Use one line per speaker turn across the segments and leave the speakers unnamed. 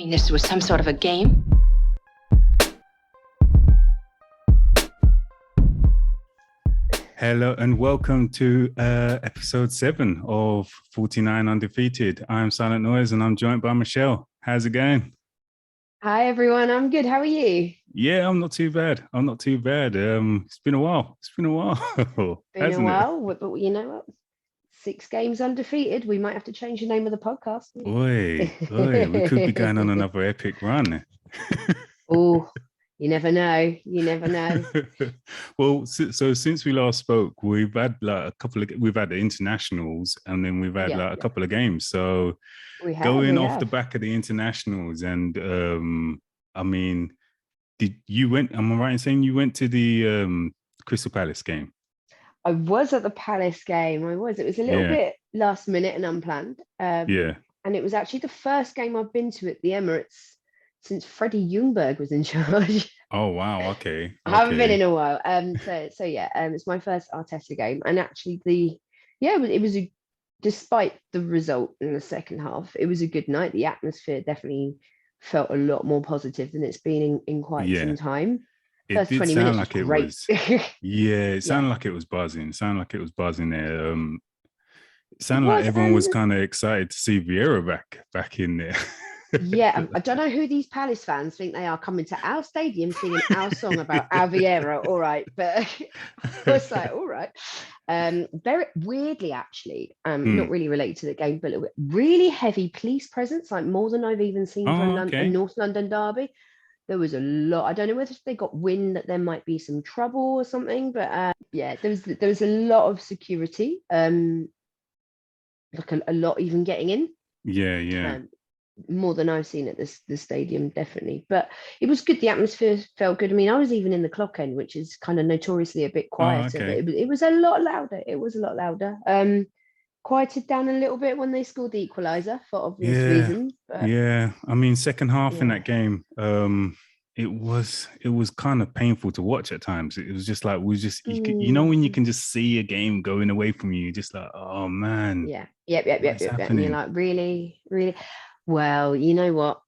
mean, this was some sort of a game?
Hello and welcome to episode 7 of 49 Undefeated. I'm Silent Noise and I'm joined by Michelle. How's it going?
Hi everyone, I'm good. How are you?
Yeah, I'm not too bad. It's been a while.
Been a while, but you know what? 6 games undefeated. We might have to change the name of the podcast.
Oi, we could be going on another epic run.
Oh, you never know. You never know.
Well, so since we last spoke, we've had like we've had the internationals and then we've had a couple of games. So going off the back of the internationals, and I mean, am I right in saying you went to the Crystal Palace game?
I was at the Palace game. It was a little bit last minute and unplanned. And it was actually the first game I've been to at the Emirates since Freddie Ljungberg was in charge.
Oh wow, okay.
I haven't been in a while. It's my first Arteta game, and actually despite the result in the second half, it was a good night. The atmosphere definitely felt a lot more positive than it's been in quite some time.
It did sound like it was. It sounded like it was buzzing. It sounded like it was buzzing there. It sounded like everyone was kind of excited to see Vieira back in there.
Yeah, I don't know who these Palace fans think they are, coming to our stadium singing our song about our Vieira. All right, but I was like, all right. Very weirdly, actually, not really related to the game, but really heavy police presence, like more than I've even seen from a North London derby. There was a lot. I don't know whether they got wind that there might be some trouble or something, but there was a lot of security. Like a lot even getting in.
Yeah.
More than I've seen at the stadium, definitely. But it was good. The atmosphere felt good. I mean, I was even in the clock end, which is kind of notoriously a bit quieter. But it was a lot louder. Quieted down a little bit when they scored the equaliser for obvious reasons. But,
I mean, second half in that game, it was kind of painful to watch at times. It was just like you know when you can just see a game going away from you, just like, oh man.
Yeah. And you're like, really, really. Well, you know what?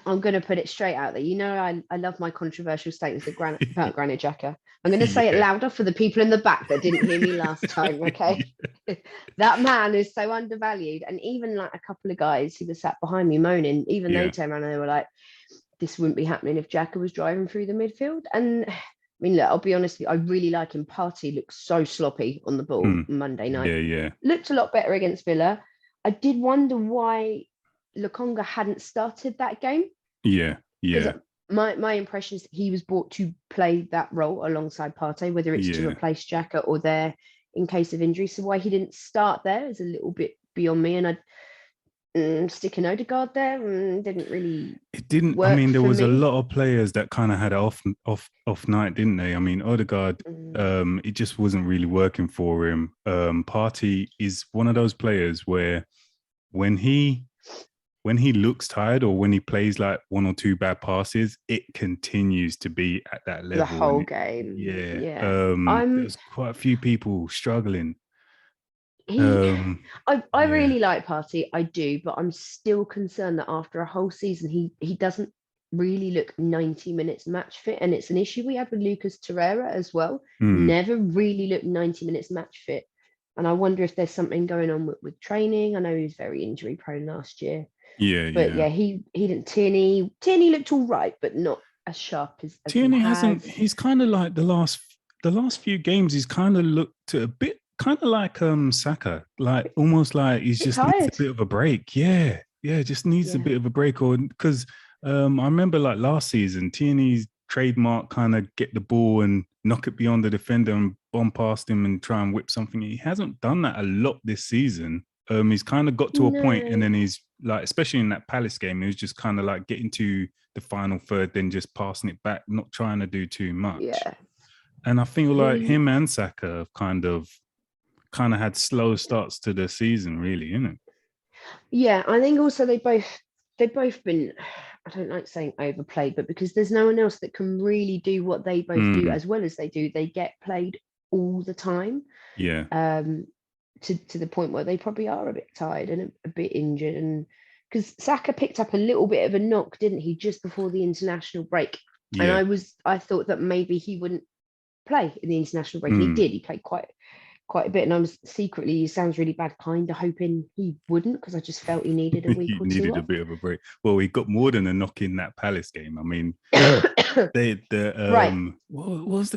I'm going to put it straight out there. You know, I love my controversial statements about Granit Xhaka. I'm going to say it louder for the people in the back that didn't hear me last time, okay? That man is so undervalued. And even like a couple of guys who were sat behind me moaning, even they turned around and they were like, this wouldn't be happening if Xhaka was driving through the midfield. And I mean, look, I'll be honest with you, I really like him. Partey looked so sloppy on the ball Monday night.
Yeah.
Looked a lot better against Villa. I did wonder why Lokonga hadn't started that game.
Yeah.
My impression is he was brought to play that role alongside Partey, whether it's to replace Xhaka or there in case of injury. So why he didn't start there is a little bit beyond me. And I'd stick an Odegaard there didn't really.
It didn't. I mean, there was a lot of players that kind of had an off night, didn't they? I mean, Odegaard, it just wasn't really working for him. Partey is one of those players where when he looks tired or when he plays like one or two bad passes, it continues to be at that level.
The whole game.
There's quite a few people struggling.
I really like Partey, I do, but I'm still concerned that after a whole season, he doesn't really look 90 minutes match fit. And it's an issue we had with Lucas Torreira as well. Never really looked 90 minutes match fit. And I wonder if there's something going on with training. I know he was very injury prone last year. He didn't. Tierney looked all right, but not as sharp as
Tierney hasn't. He's kind of like the last few games. He's kind of looked a bit kind of like Saka, like almost like he's just needs a bit of a break. Just needs a bit of a break. Or because I remember like last season, Tierney's trademark kind of get the ball and knock it beyond the defender and bomb past him and try and whip something. He hasn't done that a lot this season. He's kind of got to a point and then he's like, especially in that Palace game, he was just kind of like getting to the final third, then just passing it back, not trying to do too much.
Yeah.
And I feel like him and Saka have kind of had slow starts to the season, really, isn't it?
Yeah, I think also they've both been, I don't like saying overplayed, but because there's no one else that can really do what they both do as well as they do, they get played all the time.
Yeah.
To the point where they probably are a bit tired and a bit injured. And because Saka picked up a little bit of a knock, didn't he, just before the international break?
Yeah.
And I thought that maybe he wouldn't play in the international break. And he did. He played quite a bit, and I was secretly, it sounds really bad, kind of hoping he wouldn't, because I just felt he needed a week
he
or two
needed
off.
a bit of a break. Well, he got more than a knock in that Palace game. I mean,
right.
What was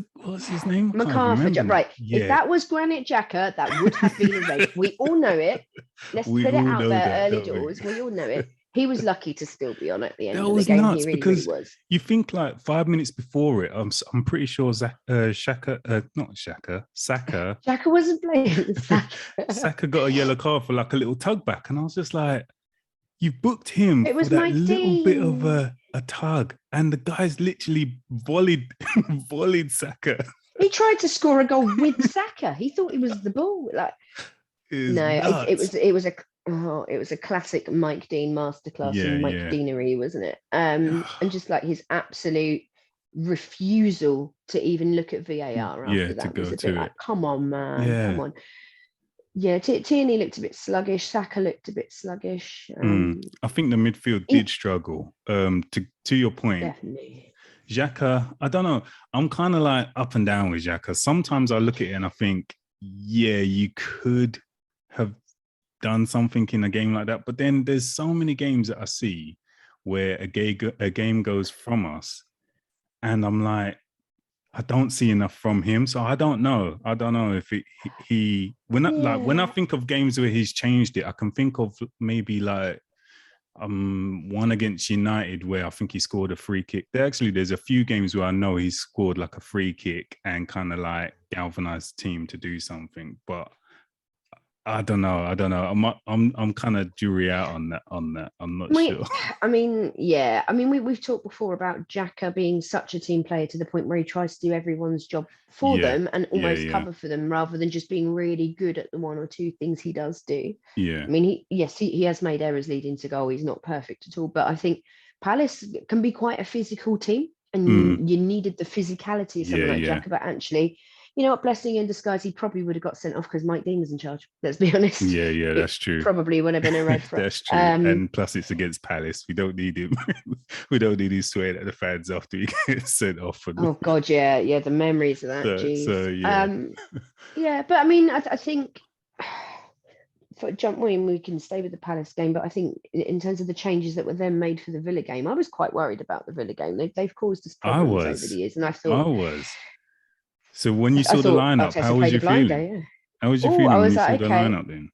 his name?
McArthur, right?
Yeah.
If that was Granit Xhaka, that would have been a red. We all know it. Let's put it out there early doors. We all know it. He was lucky to still be on at the end of the game.
Nuts,
he really,
because
really was.
You think like 5 minutes before it, I'm pretty sure Saka
wasn't playing.
Saka got a yellow card for like a little tug back, and I was just like, you booked him
it was
for that
Mike
little
Dean.
bit of a tug, and the guy's literally volleyed Saka.
He tried to score a goal with Saka. He thought it was the ball. Like, it was a classic Mike Dean masterclass in Mike Deanery, wasn't it? And just like his absolute refusal to even look at VAR after that was a bit like, come on, man, come on. Yeah, Tierney looked a bit sluggish. Saka looked a bit sluggish.
I think the midfield did struggle. To your point,
definitely.
Xhaka, I don't know. I'm kind of like up and down with Xhaka. Sometimes I look at it and I think, yeah, you could have done something in a game like that. But then there's so many games that I see where a game goes from us, and I'm like, I don't see enough from him. So I don't know if when I think of games where he's changed it, I can think of maybe like one against United where I think he scored a free kick. There's a few games where I know he scored like a free kick and kind of like galvanized the team to do something. But I don't know. I'm kind of jury out on that. I'm not sure.
I mean, yeah. I mean, we've talked before about Xhaka being such a team player to the point where he tries to do everyone's job for them and almost cover for them, rather than just being really good at the one or two things he does do.
Yeah.
I mean, he has made errors leading to goal. He's not perfect at all, but I think Palace can be quite a physical team, and you needed the physicality of someone like Xhaka. But actually, you know what, blessing in disguise, he probably would have got sent off because Mike Dean was in charge. Let's be honest.
Yeah, that's true.
Probably would have been a red for
That's true. And plus, it's against Palace. We don't need him. We don't need him swearing at the fans after he gets sent off.
Oh God, yeah. The memories of that. But I mean, I think we can stay with the Palace game, but I think in terms of the changes that were then made for the Villa game, I was quite worried about the Villa game. They've caused us problems over the years, and I thought.
So when you saw the lineup, how was you feeling? How was you feeling when you saw the lineup then?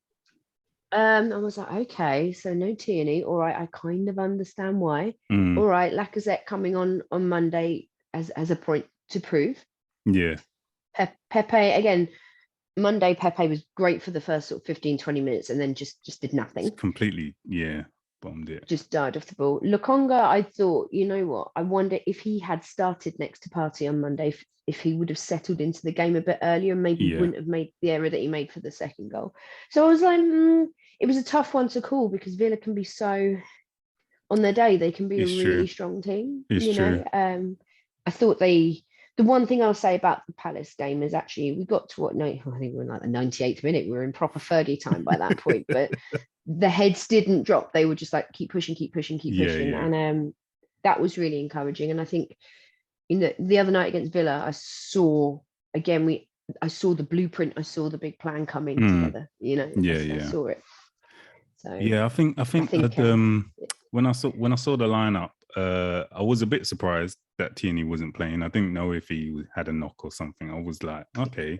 I was like, okay, so no Tierney. All right, I kind of understand why. All right, Lacazette coming on Monday as a point to prove.
Yeah.
Pepe, again, Monday, Pepe was great for the first sort of 15, 20 minutes and then just did nothing.
Completely, bombed it.
Just died off the ball. Lokonga, I thought, you know what? I wonder if he had started next to Partey on Monday, if he would have settled into the game a bit earlier and maybe wouldn't have made the error that he made for the second goal. So I was like, it was a tough one to call because Villa can be so, on their day, they can be a really strong team.
It's true.
I thought the one thing I'll say about the Palace game is actually we got to I think we were in like the 98th minute. We were in proper Fergie time by that point, but the heads didn't drop. They were just like, keep pushing. And that was really encouraging. And I think in the other night against Villa, I saw the blueprint. I saw the big plan coming together, I saw it. So
I think when I saw the lineup, I was a bit surprised that Tierney wasn't playing. I didn't know if he had a knock or something. I was like, okay,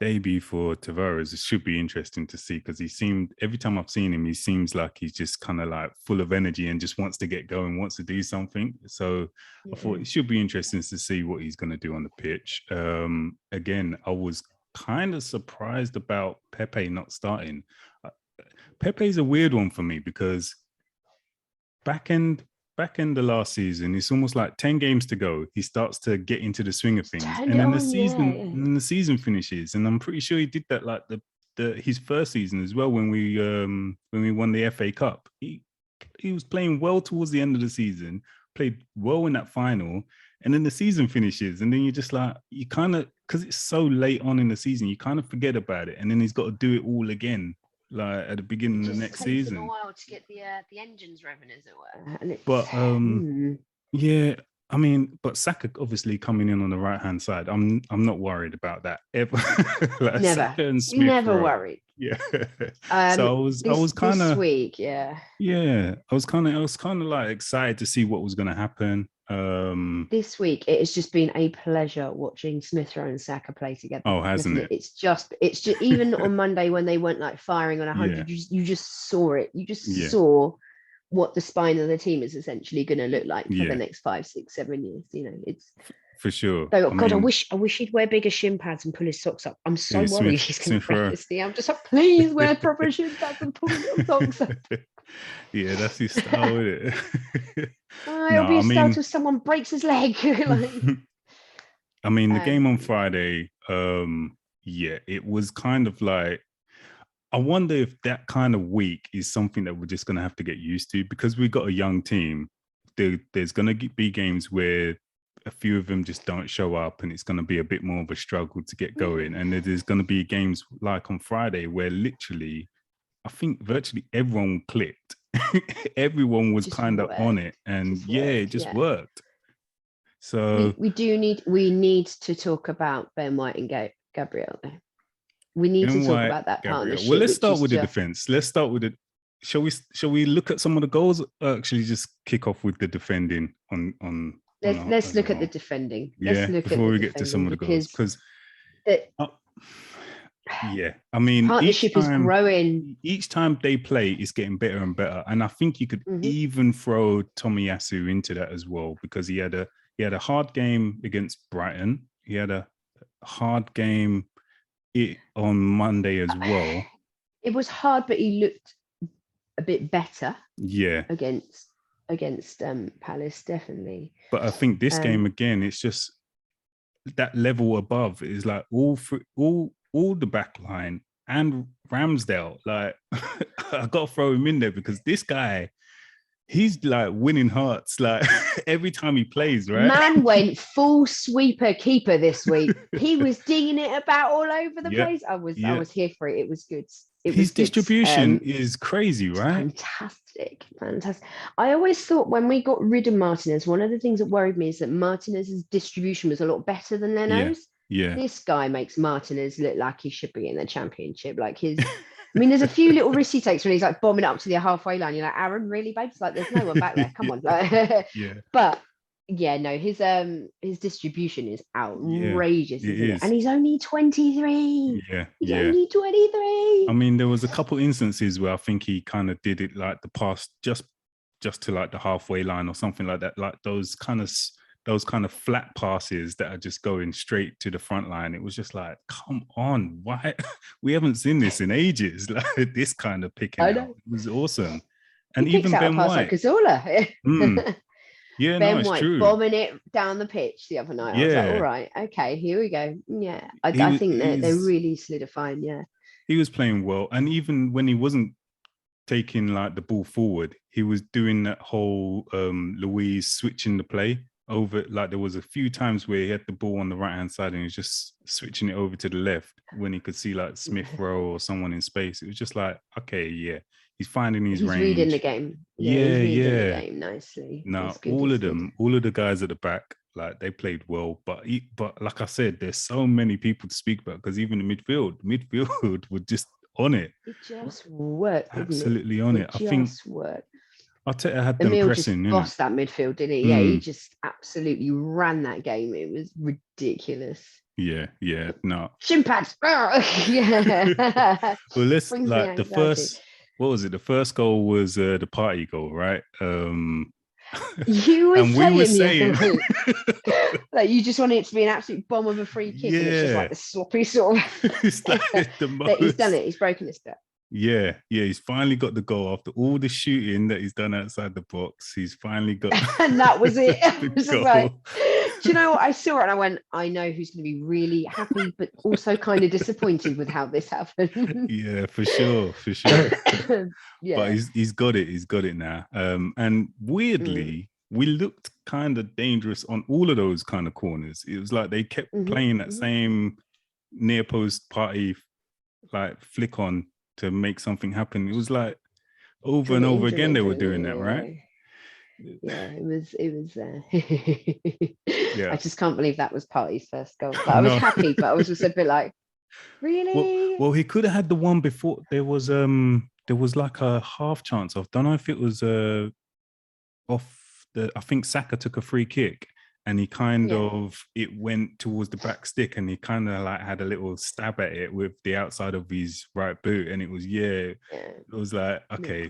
debut for Tavares. It should be interesting to see because every time I've seen him, he seems like he's just kind of like full of energy and just wants to get going, wants to do something. So I thought it should be interesting to see what he's going to do on the pitch. Again, I was kind of surprised about Pepe not starting. Pepe's a weird one for me because back in the last season, it's almost like 10 games to go. He starts to get into the swing of things, and then the season finishes. And I'm pretty sure he did that like his first season as well when we won the FA Cup. He was playing well towards the end of the season, played well in that final, and then the season finishes, and then you're just like, you kind of, because it's so late on in the season, you kind of forget about it, and then he's got to do it all again like at the beginning of the next
takes them a
season.
while to get the engines revving, as it were. And it's,
But yeah, I mean, but Saka obviously coming in on the right hand side. I'm not worried about that ever. Like
never,
Saka and Smith
never
Rowe.
worried.
Yeah. So I was kind
this
of
week,
I was kind of like excited to see what was going to happen.
This week it has just been a pleasure watching Smith Rowe and Saka play together.
Oh, hasn't it?
It's just even on Monday when they weren't like firing on 100, you just saw it. You just saw what the spine of the team is essentially going to look like for the next 5, 6, 7 years. You know, it's
for sure.
So, I wish he'd wear bigger shin pads and pull his socks up. I'm so worried he's going to break this knee. I'm just like, please wear proper shin pads and pull your socks up.
Yeah, that's his style, isn't it?
It'll be a style till someone breaks his leg.
I mean, the game on Friday, it was kind of like, I wonder if that kind of week is something that we're just going to have to get used to, because we've got a young team. There's going to be games where a few of them just don't show up, and it's going to be a bit more of a struggle to get going. And there's going to be games like on Friday where literally, I think virtually everyone clicked. Everyone was kind of on it, and it just worked. So
we need to talk about Ben White and Gabriel. We need to talk about that partnership.
Well, let's start with the defense. Let's start with it. Shall we look at some of the goals? Or actually, just kick off with the defending on.
Let's look at the defending.
Before we get to some of the goals, because I mean,
partnership is growing.
Each time they play, it's getting better and better. And I think you could even throw Tomiyasu into that as well, because he had a hard game against Brighton. He had a hard game on Monday as well.
It was hard, but he looked a bit better.
Yeah,
against Palace, definitely.
But I think this game again, it's just that level above is like all the back line and Ramsdale. Like I got to throw him in there, because this guy, he's like winning hearts like every time he plays, right?
Man went full sweeper keeper this week. He was dinging it about all over the place. I was here for it. It was good.
His distribution is crazy, right?
Fantastic. I always thought when we got rid of Martinez, one of the things that worried me is that Martinez's distribution was a lot better than Leno's.
Yeah.
This guy makes Martinez look like he should be in the Championship. Like I mean, there's a few little risks he takes when he's like bombing up to the halfway line. You're like, Aaron, really, babe? It's like there's no one back there. Come on. But his distribution is outrageous, isn't it? And he's only 23. He's only 23.
I mean, there was a couple instances where I think he kind of did it like the pass just to like the halfway line or something like that, like those kind of flat passes that are just going straight to the front line. It was just like, come on, why? We haven't seen this in ages. Like this kind of picking out. It was awesome. And even Ben White.
Like
Yeah,
Ben
it's
White
true.
Bombing it down the pitch the other night. I was like, all right, okay, here we go. Yeah, I think they're really solidifying. Yeah,
he was playing well, and even when he wasn't taking like the ball forward, he was doing that whole Luiz switching the play over. Like there was a few times where he had the ball on the right hand side and he was just switching it over to the left when he could see like Smith Rowe or someone in space. It was just like, okay, yeah. He's finding his range.
He's reading the game. He's reading the game nicely.
No, all of the guys at the back, like they played well. But like I said, there's so many people to speak about, because even the midfield were just on it.
It just worked.
Absolutely on it. I think
worked.
Arteta had them pressing.
Just bossed that midfield, didn't he? Yeah, he just absolutely ran that game. It was ridiculous.
Yeah, no.
Shin pads. Yeah.
Well, let's like the first. What was it? The first goal was the party goal, right?
You were saying like you just wanted it to be an absolute bomb of a free kick, and it's just like the sloppy sort of.
It's like the most.
He's done it. He's broken his step.
Yeah. He's finally got the goal after all the shooting that he's done outside the box. He's finally got,
and that was it. It was like, do you know what? I saw it and I went, I know who's going to be really happy, but also kind of disappointed with how this happened.
Yeah, for sure. Yeah. But he's got it. He's got it now. And weirdly, we looked kind of dangerous on all of those kind of corners. It was like they kept playing that same near post party, like flick on to make something happen. It was like over and over again they were doing that, right?
Yeah, it was
Yeah.
I just can't believe that was Partey's first goal. Like, I
No.
was happy, but I was just a bit like, really?
Well, he could have had the one before. There was like a half chance of, don't know if it was off the, I think Saka took a free kick and he kind of, it went towards the back stick and he kind of like had a little stab at it with the outside of his right boot, and it was it was like, okay,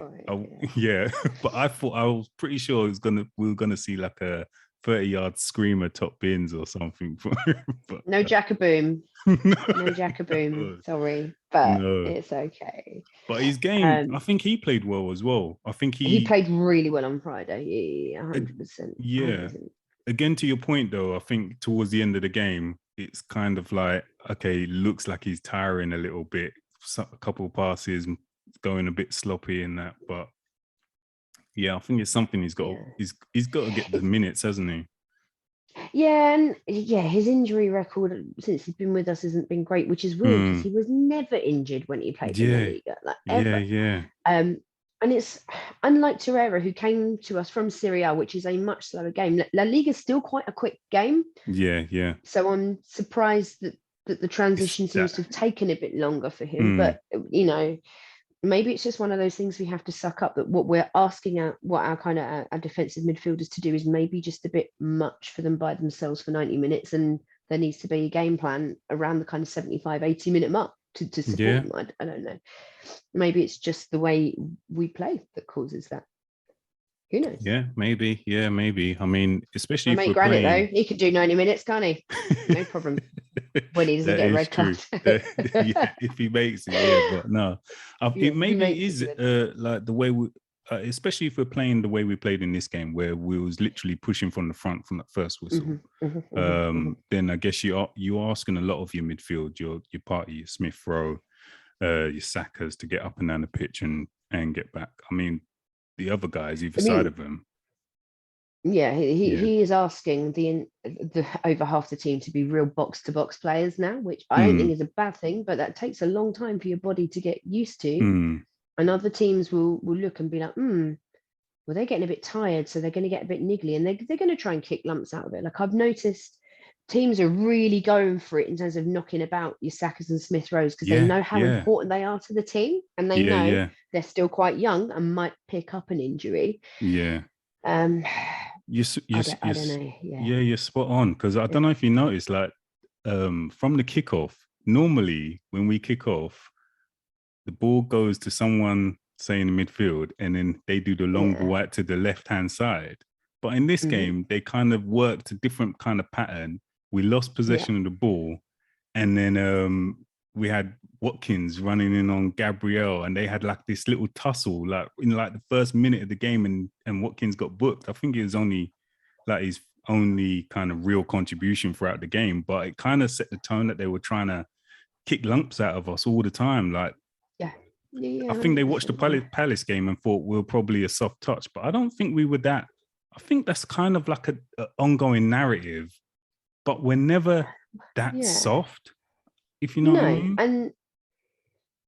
yeah. But I was pretty sure we were gonna see like a 30-yard screamer top bins or something. But
no Jackaboom. No Jackaboom. Sorry, but it's okay.
But his game, I think he played well as well. I think
he played really well on Friday. 100%.
Yeah. 100%. Again, to your point though, I think towards the end of the game, it's kind of like, okay, looks like he's tiring a little bit. A couple of passes going a bit sloppy in that, but yeah, I think it's something he's got to get the minutes, hasn't he?
Yeah, and his injury record since he's been with us hasn't been great, which is weird because he was never injured when he played in the Liga, like ever.
Yeah.
And it's unlike Torreira, who came to us from Serie A, which is a much slower game. La Liga is still quite a quick game.
Yeah.
So I'm surprised that the transition seems to have taken a bit longer for him. But maybe it's just one of those things we have to suck up, that what we're asking our defensive midfielders to do is maybe just a bit much for them by themselves for 90 minutes, and there needs to be a game plan around the kind of 75-80 minute mark to support them. I don't know. Maybe it's just the way we play that causes that. Who knows?
Yeah, maybe. I mean, especially if
we're
playing...
though, he could do 90 minutes, can't he? No problem. When he doesn't get a red card.
If he makes it, but no. It maybe is like the way we, especially if we're playing the way we played in this game, where we was literally pushing from the front from that first whistle. Then I guess you're asking a lot of your midfield, your Partey, your Smith Rowe, your Sakas to get up and down the pitch and get back. I mean, the other guys either side of him.
Yeah, he is asking the over half the team to be real box-to-box players now, which I don't think is a bad thing, but that takes a long time for your body to get used to. And other teams will look and be like, well, they're getting a bit tired, so they're going to get a bit niggly, and they're going to try and kick lumps out of it. Like, I've noticed teams are really going for it in terms of knocking about your Sakas and Smith Rowes, because they know how important they are to the team, and they know they're still quite young and might pick up an injury.
I don't know. You're spot on, because I don't know if you noticed, like from the kickoff, normally when we kick off, the ball goes to someone, say in the midfield, and then they do the long ball out to the left-hand side. But in this game, they kind of worked a different kind of pattern. We lost possession of the ball, and then we had Watkins running in on Gabriel, and they had like this little tussle, like in like the first minute of the game, and Watkins got booked. I think it was only like his only kind of real contribution throughout the game, but it kind of set the tone that they were trying to kick lumps out of us all the time. Like, I think they watched the Palace game and thought we were probably a soft touch, but I don't think we were that. I think that's kind of like an ongoing narrative, but we're never that soft, if you know what I mean.
And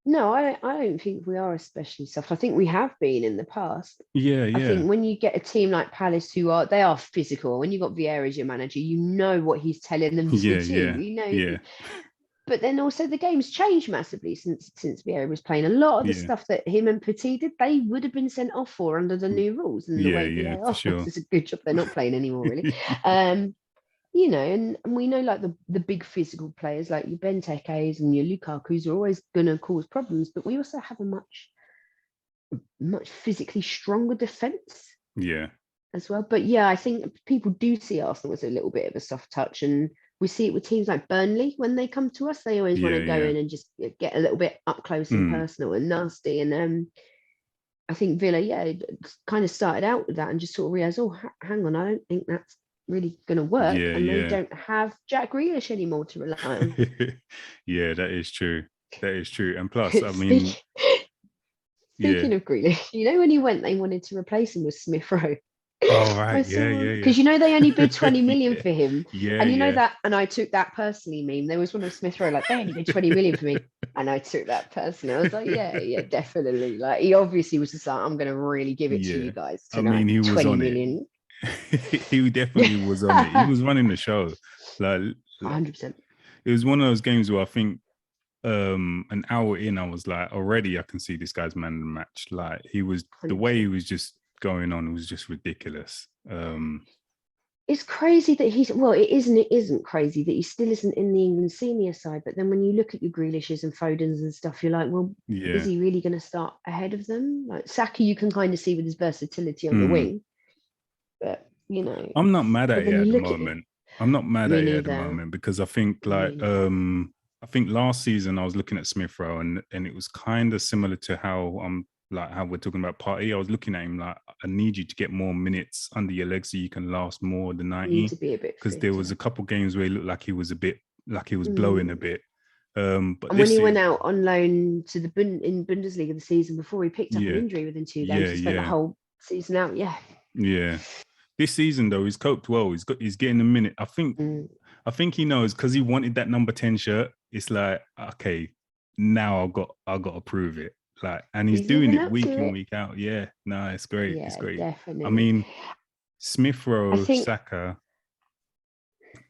no, I don't think we are especially soft. I think we have been in the past. I think when you get a team like Palace they are physical. When you've got Vieira as your manager, you know what he's telling them to do. You know. But then also the game's changed massively since Vieira was playing. A lot of the stuff that him and Petit did, they would have been sent off for under the new rules. And the way VAR, it's a good job they're not playing anymore, really. You know, and we know like the big physical players like your Benteke's and your Lukaku's are always going to cause problems, but we also have a much physically stronger defence. As well. But I think people do see Arsenal as a little bit of a soft touch, and we see it with teams like Burnley when they come to us. They always want to go in and just get a little bit up close and personal and nasty. And I think Villa, kind of started out with that and just sort of realised, hang on, I don't think that's really going to work. They don't have Jack Grealish anymore to rely on.
That is true. That is true. And plus, I mean...
Speaking of Grealish, you know when he went, they wanted to replace him with Smith Rowe.
Oh right, yeah.
Because they only bid 20 million
Yeah,
for him.
yeah,
And
yeah.
that, and I took that personally meme. There was one of Smith Rowe, like, they only bid 20 million for me. And I took that personally. I was like, yeah, definitely. Like, he obviously was just like, I'm going to really give it to
Yeah.
you guys
I
tonight.
mean, he was
20
on it.
million.
He definitely was on it. He was running the show. Like
100%.
It was one of those games where I think an hour in, I was like, already I can see this guy's man of the match. Like he was, the way he was just going on was just ridiculous.
It's crazy that it isn't crazy that he still isn't in the England senior side. But then when you look at your Grealishes and Fodens and stuff, you're like, well, is he really going to start ahead of them? Like Saka, you can kind of see with his versatility on the wing. But,
I'm not mad at it at the moment. I'm not mad at it at the moment because I think I think last season I was looking at Smith Rowe and it was kind of similar to how how we're talking about Partey. I was looking at him like, I need you to get more minutes under your legs so you can last more than 90. Because there was a couple games where he looked like he was blowing a bit. But
when he went out on loan to in Bundesliga the season before, he picked up an injury within 2 games. He spent the whole season out.
Yeah. This season though, he's coped well. He's getting a minute. I think he knows because he wanted that number 10 shirt. It's like, okay, now I've got to prove it. Like, and he's doing it week in, week out. Yeah, no, it's great.
Yeah,
it's great.
Definitely.
I mean, Smith Rowe, Saka,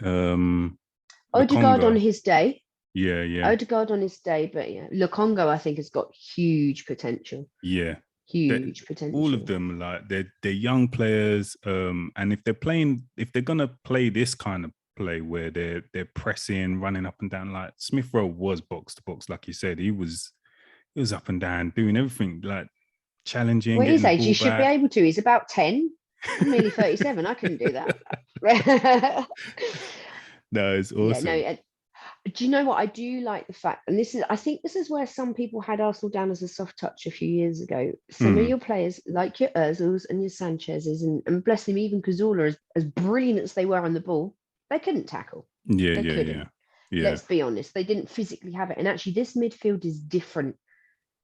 Odegaard on his day.
Yeah.
Odegaard on his day, but Lokonga I think has got huge potential.
Yeah.
Huge potential.
All of them, like they're young players. And if they're gonna play this kind of play where they're pressing, running up and down, like Smith Rowe was box to box, like you said, he was up and down, doing everything, like challenging.
Well, his age, he should be able to. He's about 10. I'm nearly 37. I couldn't do that.
No, it's awesome.
Yeah, do you know what? I do like the fact, and I think this is where some people had Arsenal down as a soft touch a few years ago. Some of your players, like your Ozils and your Sanchez's, and bless them, even Cazorla, as brilliant as they were on the ball, they couldn't tackle.
Yeah.
Let's be honest, they didn't physically have it. And actually, this midfield is different.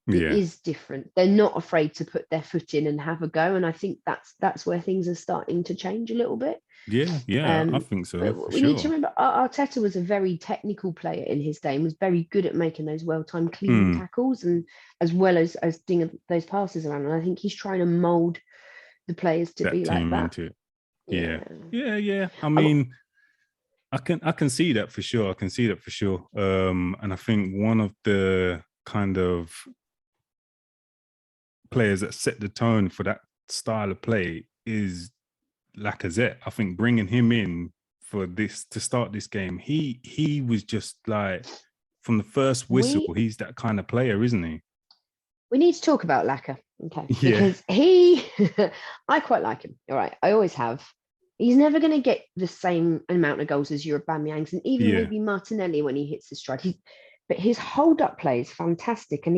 It is different. They're not afraid to put their foot in and have a go. And I think that's where things are starting to change a little bit.
Yeah, I think so.
We need to remember Arteta was a very technical player in his day and was very good at making those well-timed clean tackles and as well as dinging those passes around. And I think he's trying to mold the players to be like that.
Yeah. I mean, I can see that for sure. And I think one of the kind of players that set the tone for that style of play is Lacazette. I think bringing him in for this to start this game, he was just like from the first whistle, he's that kind of player, isn't he?
We need to talk about Laka, okay?
Yeah.
Because I quite like him. All right, I always have. He's never going to get the same amount of goals as your Aubameyang's, and even maybe Martinelli when he hits the stride. But his hold-up play is fantastic, and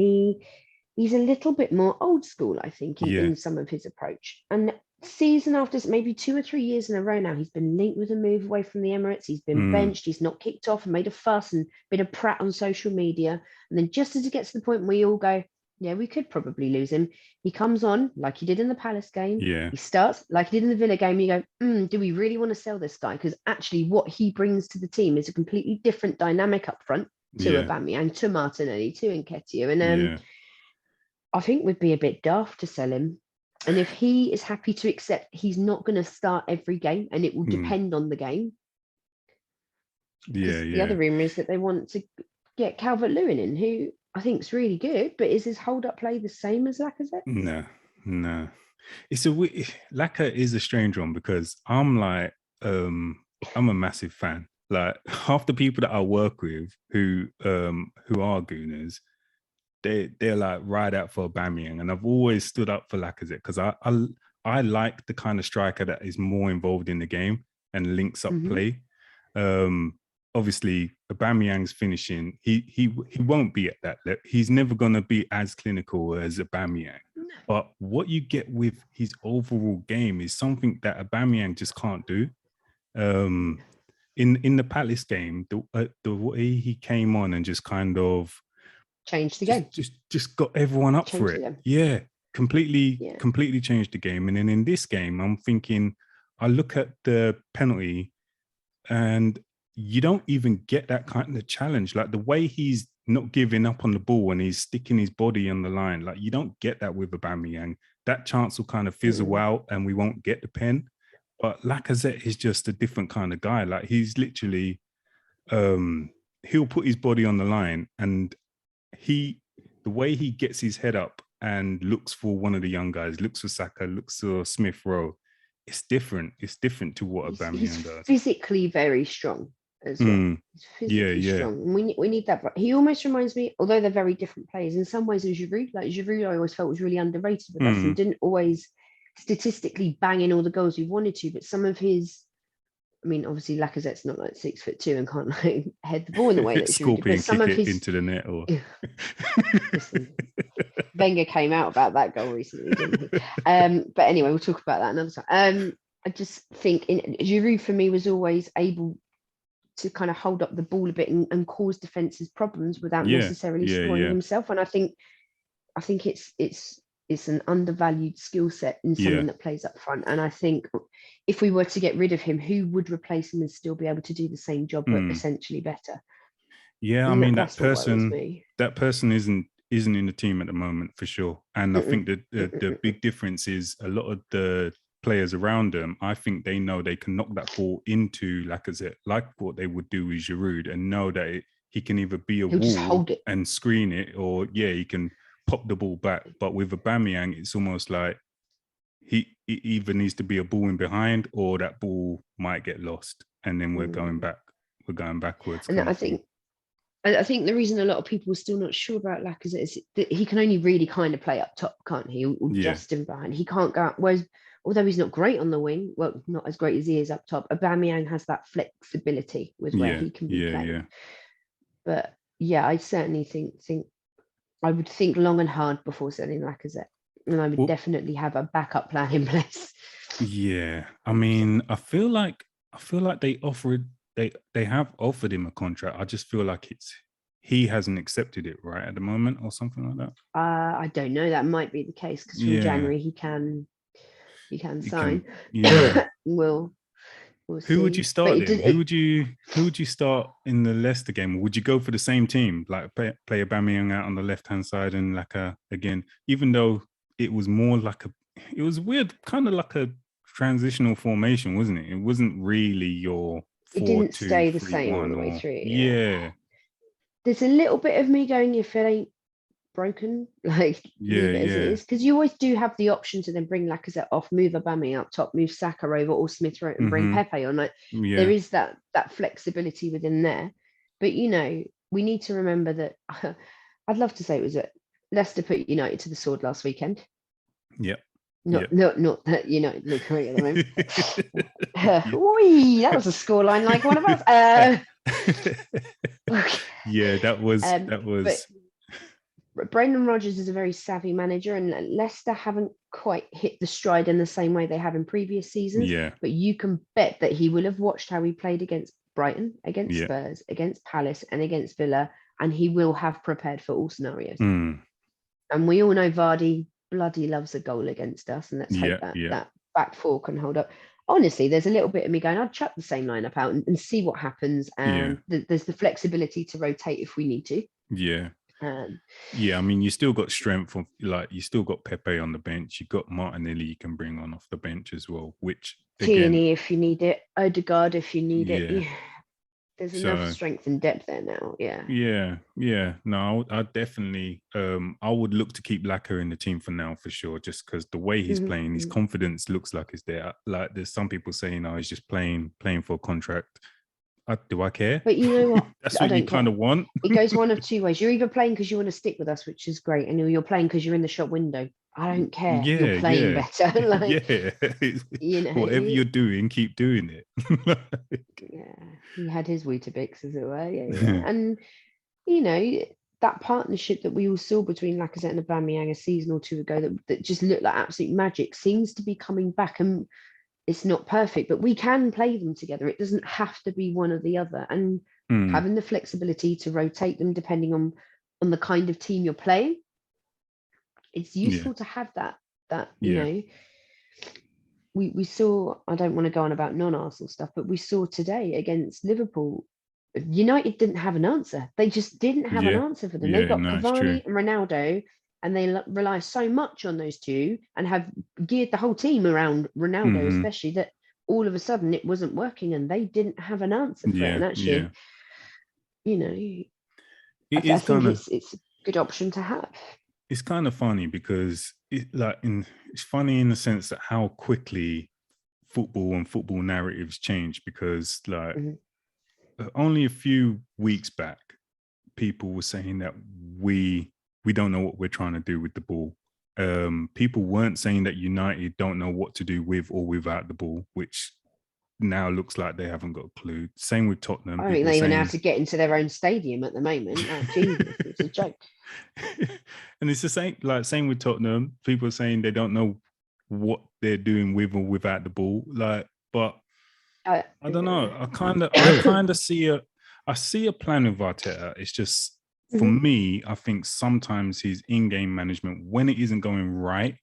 he's a little bit more old school, I think, in some of his approach. And season after maybe 2 or 3 years in a row now, he's been linked with a move away from the Emirates. He's been benched. He's not kicked off and made a fuss and been a prat on social media. And then just as he gets to the point where you all go, yeah, we could probably lose him, he comes on like he did in the Palace game.
Yeah.
He starts like he did in the Villa game. You go, do we really want to sell this guy? Because actually what he brings to the team is a completely different dynamic up front to Aubameyang, to Martinelli, to Nketiah. And I think we'd be a bit daft to sell him. And if he is happy to accept he's not going to start every game and it will depend on the game. The other rumour is that they want to get Calvert-Lewin in, who I think is really good, but is his hold-up play the same as Lacazette?
No. Laka is a strange one because I'm like, I'm a massive fan. Like half the people that I work with who are Gooners, they're like ride out for Aubameyang, and I've always stood up for Lacazette because I like the kind of striker that is more involved in the game and links up play. Obviously, Aubameyang's finishing, he won't be at that level. He's never gonna be as clinical as Aubameyang. No. But what you get with his overall game is something that Aubameyang just can't do. In the Palace game, the way he came on and just kind of
changed the game.
Just got everyone up for it. Yeah. completely changed the game. And then in this game, I'm thinking, I look at the penalty and you don't even get that kind of challenge. Like the way he's not giving up on the ball and he's sticking his body on the line. Like you don't get that with Aubameyang. That chance will kind of fizzle out and we won't get the pen. But Lacazette is just a different kind of guy. Like he's literally, he'll put his body on the line and the way he gets his head up and looks for one of the young guys, looks for Saka, looks for Smith Rowe, it's different. It's different to what Aubameyang does.
Physically very strong as well. He's physically strong. We need that. He almost reminds me, although they're very different players, in some ways of Giroud. Like Giroud, I always felt was really underrated with us and didn't always statistically bang in all the goals we wanted to. But some of his, I mean, obviously Lacazette's not like 6'2" and can't like head the ball in the way that Giroud did. But some of his into the net or. Listen, Wenger came out about that goal recently, didn't he? But anyway, we'll talk about that another time. I just think Giroud for me was always able to kind of hold up the ball a bit and cause defenses problems without necessarily scoring himself. And I think it's an undervalued skill set in someone that plays up front. And I think if we were to get rid of him, who would replace him and still be able to do the same job, but essentially better?
Yeah, I mean that person isn't in the team at the moment for sure. And I think that the big difference is a lot of the players around them, I think they know they can knock that ball into Lacazette, like what they would do with Giroud, and know that he can either be a wall and screen it, or he can pop the ball back. But with Aubameyang, it's almost like he either needs to be a ball in behind, or that ball might get lost, and then we're going backwards.
And I think the reason a lot of people are still not sure about Lacazette is that he can only really kind of play up top, can't he? Or just in behind. He can't go out. Whereas, although he's not great on the wing, well, not as great as he is up top, Aubameyang has that flexibility with where he can be playing. But I certainly think I would think long and hard before selling Lacazette, and I would definitely have a backup plan in place.
Yeah, I mean, I feel like they have offered him a contract. I just feel like he hasn't accepted it right at the moment, or something like that.
I don't know. That might be the case because from January he can sign. We'll see.
Who would you start in? Who would you start in the Leicester game? Would you go for the same team, like play Aubameyang out on the left hand side and Laka again? Even though it was more like it was weird, kind of like a transitional formation, wasn't it? It wasn't really your.
It didn't stay the same all the way through.
Yeah.
There's a little bit of me going, if it ain't broken, like leave it as it is, because you always do have the option to then bring Lacazette off, move Aubameyang up top, move Saka over, or Smith Rowe and bring Pepe on. Like there is that flexibility within there, but we need to remember that. I'd love to say it was that Leicester put United to the sword last weekend.
Yeah.
Not that United look great at the moment. That was a scoreline like one of us.
Yeah, that was.
Brendan Rodgers is a very savvy manager, and Leicester haven't quite hit the stride in the same way they have in previous seasons.
Yeah.
But you can bet that he will have watched how we played against Brighton, against Spurs, against Palace, and against Villa, and he will have prepared for all scenarios. And we all know Vardy bloody loves a goal against us, and let's hope that back four can hold up. Honestly, there's a little bit of me going, I'd chuck the same lineup out and see what happens. And there's the flexibility to rotate if we need to.
Yeah. I mean, you still got strength of, like, you still got Pepe on the bench. You got Martinelli you can bring on off the bench as well, which
Tierney if you need it, Odegaard if you need it. There's enough strength and depth there now.
Yeah. No, I definitely I would look to keep Laka in the team for now, for sure, just because the way he's playing, his confidence looks like it's there. Like there's some people saying, he's just playing for a contract. Do I care?
But you know what?
That's what you kind of want.
It goes one of two ways. You're either playing because you want to stick with us, which is great, and you're playing because you're in the shop window. I don't care. You're playing better.
Whatever you're doing, keep doing it.
He had his Weetabix, as it were. And that partnership that we all saw between Lacazette and Aubameyang a season or two ago that just looked like absolute magic seems to be coming back, and it's not perfect, but we can play them together. It doesn't have to be one or the other, and having the flexibility to rotate them depending on the kind of team you're playing it's useful to have that you know. We saw, I don't want to go on about non-Arsenal stuff, but we saw today against Liverpool, United didn't have an answer. They just didn't have an answer for them. They've got Cavani and Ronaldo, and they rely so much on those two and have geared the whole team around Ronaldo, especially, that all of a sudden it wasn't working and they didn't have an answer for it. And actually, you know, I think it's a good option to have.
It's kind of funny because it's funny in the sense that how quickly football and football narratives change, because only a few weeks back, people were saying that we don't know what we're trying to do with the ball. People weren't saying that United don't know what to do with or without the ball, which now looks like they haven't got a clue. Same with Tottenham.
I think they even have to get into their own stadium at the moment. Oh, Jesus, it's a joke.
And it's the same with Tottenham. People are saying they don't know what they're doing with or without the ball. But I don't know. I kind of see a plan with Arteta. It's just, for me, I think sometimes his in-game management, when it isn't going right,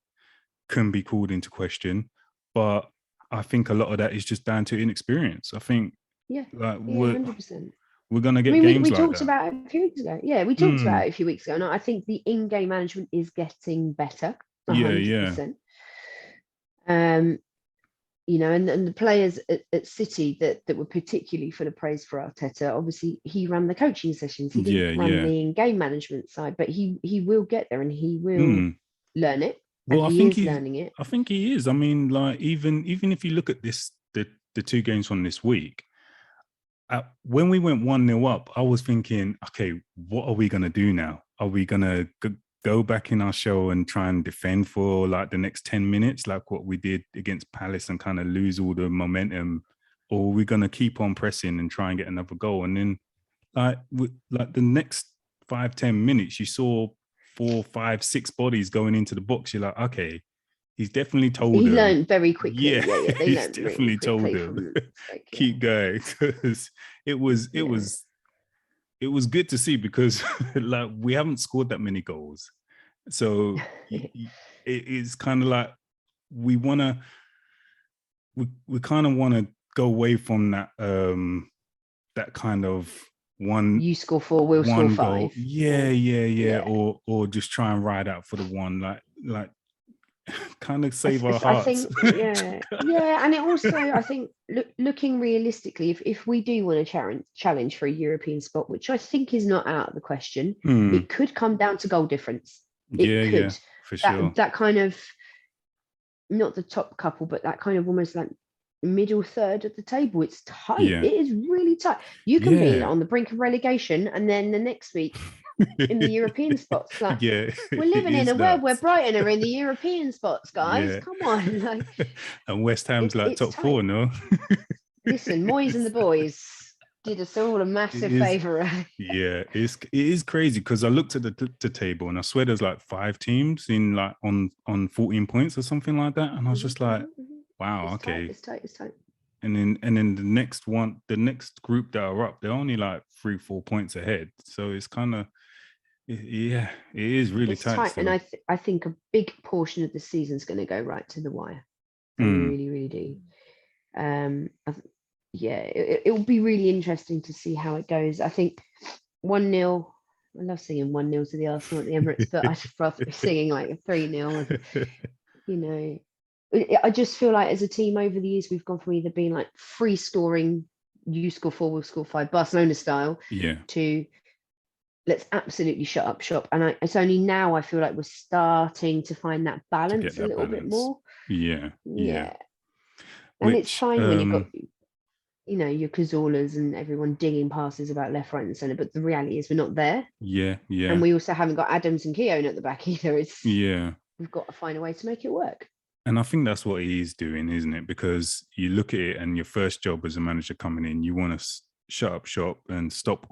can be called into question. But I think a lot of that is just down to inexperience. I think,
100%.
We're going to get games
we
like
talked
that.
about it a few weeks ago. Yeah, we talked about it a few weeks ago. And I think the in-game management is getting better. 100%. You know, and the players at City that were particularly full of praise for Arteta, obviously he ran the coaching sessions. He didn't run the in-game management side, but he will get there and he will learn it.
Well,
and he is learning it.
I think he is. I mean, like, even if you look at the two games from this week, when we went 1-0 up, I was thinking, okay, what are we going to do now? Are we going to go back in our shell and try and defend for like the next 10 minutes, like what we did against Palace, and kind of lose all the momentum? Or are we going to keep on pressing and try and get another goal? And then like the next 5-10 minutes, you saw 4, 5, 6 bodies going into the box. You're like, okay, he's definitely told them.
He learned very quickly.
Yeah,
they
he's
learned
definitely
really
told them. Keep going, because it was good to see, because like we haven't scored that many goals, so it's kind of like we kind of want to go away from that that kind of one.
You score 4, we'll score 5.
Goal. Yeah. Or just try and ride out for the one, like kind of save our hearts.
I think, and it also, I think, looking realistically, if we do want to challenge for a European spot, which I think is not out of the question, it could come down to goal difference. It could,
for sure.
That kind of, not the top couple, but that kind of almost like middle third of the table. It's tight. It is really tight. You can be on the brink of relegation, and then the next week in the European spots. Like, we're living in a world where Brighton are in the European spots, guys. Come on. Like,
and West Ham's like top tight. 4, no?
Listen, Moyes and the boys did us all a massive favour.
Yeah, it is crazy, because I looked at the table and I swear there's like 5 teams in like on 14 points or something like that, and I was just like, wow,
it's
okay.
Tight. It's tight.
And then the next group that are up, they're only like 3-4 points ahead. So it's kind of, it is really tight.
And I think a big portion of the season is going to go right to the wire. I really, really do. It will be really interesting to see how it goes. I think 1-0. I love singing 1-0 to the Arsenal at the Emirates, but I'd rather be singing like a 3-0. You know, I just feel like as a team over the years, we've gone from either being like free scoring, you score 4, we'll score 5, Barcelona style, to let's absolutely shut up shop. And it's only now I feel like we're starting to find that balance a little bit more.
Yeah.
And it's fine when you've got, you know, your Cazolas and everyone dinging passes about left, right, and centre. But the reality is we're not there.
Yeah.
And we also haven't got Adams and Keown at the back either. We've got to find a way to make it work.
And I think that's what he's doing, isn't it? Because you look at it, and your first job as a manager coming in, you want to shut up shop and stop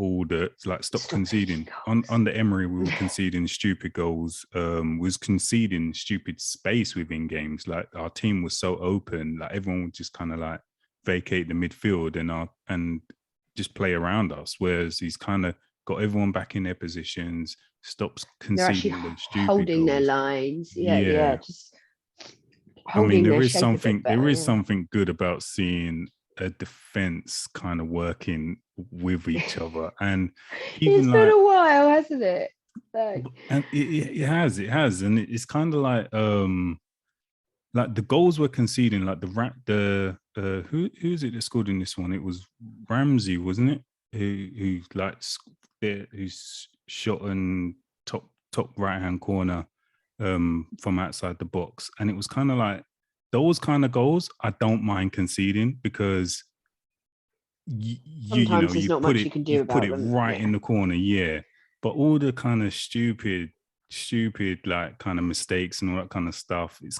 conceding. Under Emery, we were conceding stupid goals. Was conceding stupid space within games. Like, our team was so open, like everyone would just kind of like vacate the midfield and just play around us. Whereas he's kind of got everyone back in their positions, stops
They're actually
conceding those stupid
holding their
goals.
lines. Yeah, just holding
there
their
is
shape a bit better,
there is something good about seeing a defense kind of working with each other, and even
it's been a while, hasn't it?
And it has, and it's kind of like the goals we're conceding, like who's it that scored in this one? It was Ramsey, wasn't it? Who's shot in top right hand corner from outside the box, and it was kind of like those kind of goals I don't mind conceding, because
sometimes there's not much you can do about them.
Put it right in the corner, but all the kind of stupid like kind of mistakes and all that kind of stuff, it's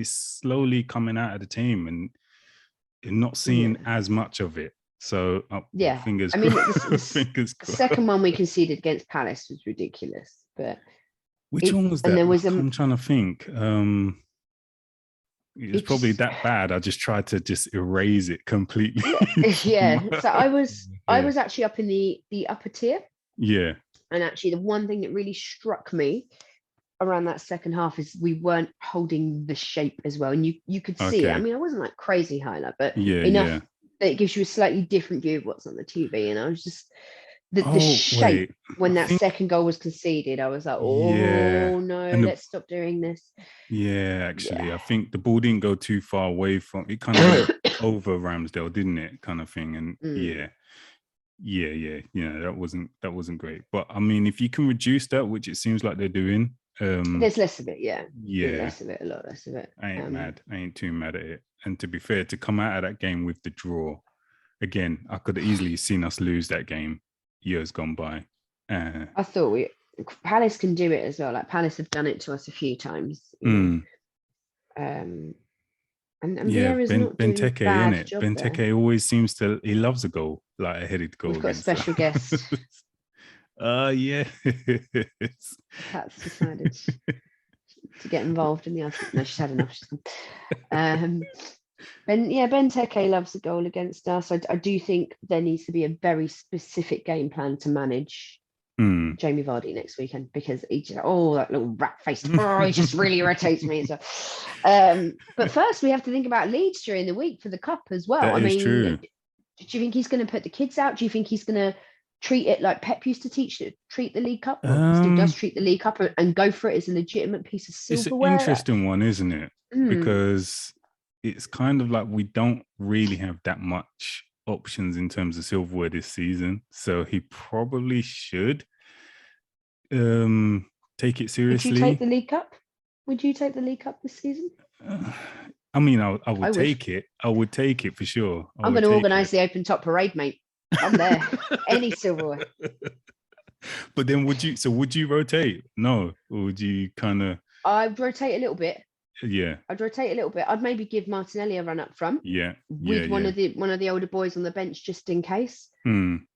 slowly coming out of the team, and not seeing as much of it. So fingers crossed.
The second one we conceded against Palace was ridiculous, but
which one was that? I'm trying to think. It was probably that bad. I just tried to just erase it completely.
So I was actually up in the upper tier.
Yeah.
And actually, the one thing that really struck me around that second half is we weren't holding the shape as well. And you could see it. I mean, I wasn't like crazy highlight, but enough that it gives you a slightly different view of what's on the TV. And I was just the shape when that second goal was conceded, I was like, no, let's stop doing this.
Yeah, actually, I think the ball didn't go too far away from it, kind of went over Ramsdale, didn't it? Kind of thing. And that wasn't great. But I mean, if you can reduce that, which it seems like they're doing,
there's less of it.
Yeah,
less of it, a lot less of it.
I ain't mad. I ain't too mad at it. And to be fair, to come out of that game with the draw, again, I could have easily seen us lose that game years gone by.
I thought Palace can do it as well. Like Palace have done it to us a few times. And Vieira's not doing a bad job
Benteke
there.
always seems to, he loves a goal, like a headed goal.
We've got a special guest.
Yeah.
Pat's decided to get involved in the other. No, she's had enough. Benteke loves a goal against us. I do think there needs to be a very specific game plan to manage Jamie Vardy next weekend, because he just, that little rat face, he just really irritates me. So, but first we have to think about Leeds during the week for the cup as well.
That is true.
Do you think he's going to put the kids out? Do you think he's going to treat it like Pep used to treat the League Cup? Still does treat the League Cup and go for it as a legitimate piece of silverware?
It's an interesting one, isn't it? Because it's kind of like we don't really have that much options in terms of silverware this season, so he probably should take it seriously.
Would you take the League Cup? Would you take the League Cup this season?
I mean, I would take it. I would take it for sure.
I'm going to organise the open top parade, mate. I'm there. Any silverware.
But then would you rotate? No, or would you kind of?
I'd rotate a little bit.
Yeah,
I'd rotate a little bit. I'd maybe give Martinelli a run up front.
Yeah,
with one of the older boys on the bench just in case.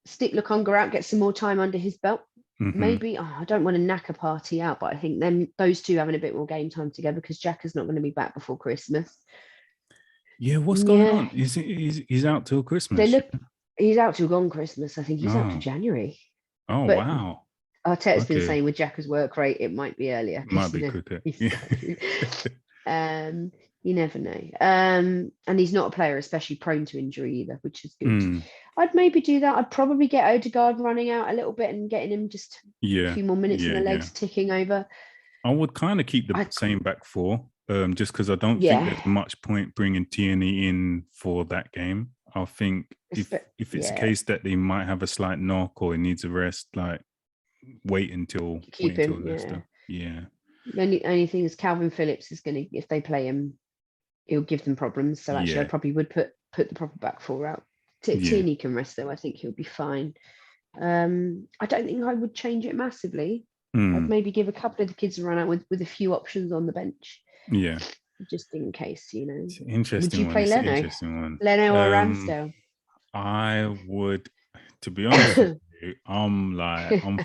Stick Lukonga out, get some more time under his belt. Maybe I don't want to knack a party out, but I think then those two having a bit more game time together, because Jack is not going to be back before Christmas.
Yeah, what's going on? He's out till Christmas?
He's out till gone Christmas. I think he's out to January.
Oh, but wow.
Arteta's been saying with Jack's work rate, it might be earlier.
Might be quicker.
You never know. And he's not a player especially prone to injury either, which is good. I'd maybe do that. I'd probably get Odegaard running out a little bit and getting him just a few more minutes in the legs ticking over.
I would kind of keep the same back four, just because I don't think there's much point bringing Tierney in for that game. I think if it's a case that they might have a slight knock or he needs a rest, like wait until Leicester. Yeah.
The only thing is Calvin Phillips is going to, if they play him, he'll give them problems. So actually, I probably would put the proper back four out. Tierney can rest though. I think he'll be fine. I don't think I would change it massively. I'd maybe give a couple of the kids a run out with a few options on the bench. Yeah. Just in case,
It's interesting.
Would you play Leno?
Interesting one.
Leno or Ramsdale?
I would, to be honest with you, I'm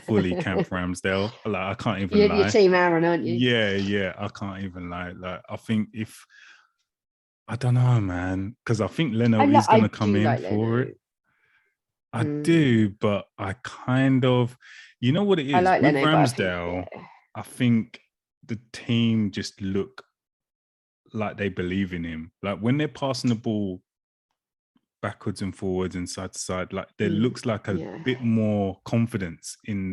fully camp Ramsdale. Like, I can't even lie.
You're team Aaron, aren't you?
Yeah. I can't even lie. Like, I think I don't know, man, because I think Leno is going to come in for it. I do, but I kind of, you know what it is?
I like
With
Leno,
Ramsdale, I think the team just look like they believe in him. Like when they're passing the ball backwards and forwards and side to side, like there looks like a bit more confidence in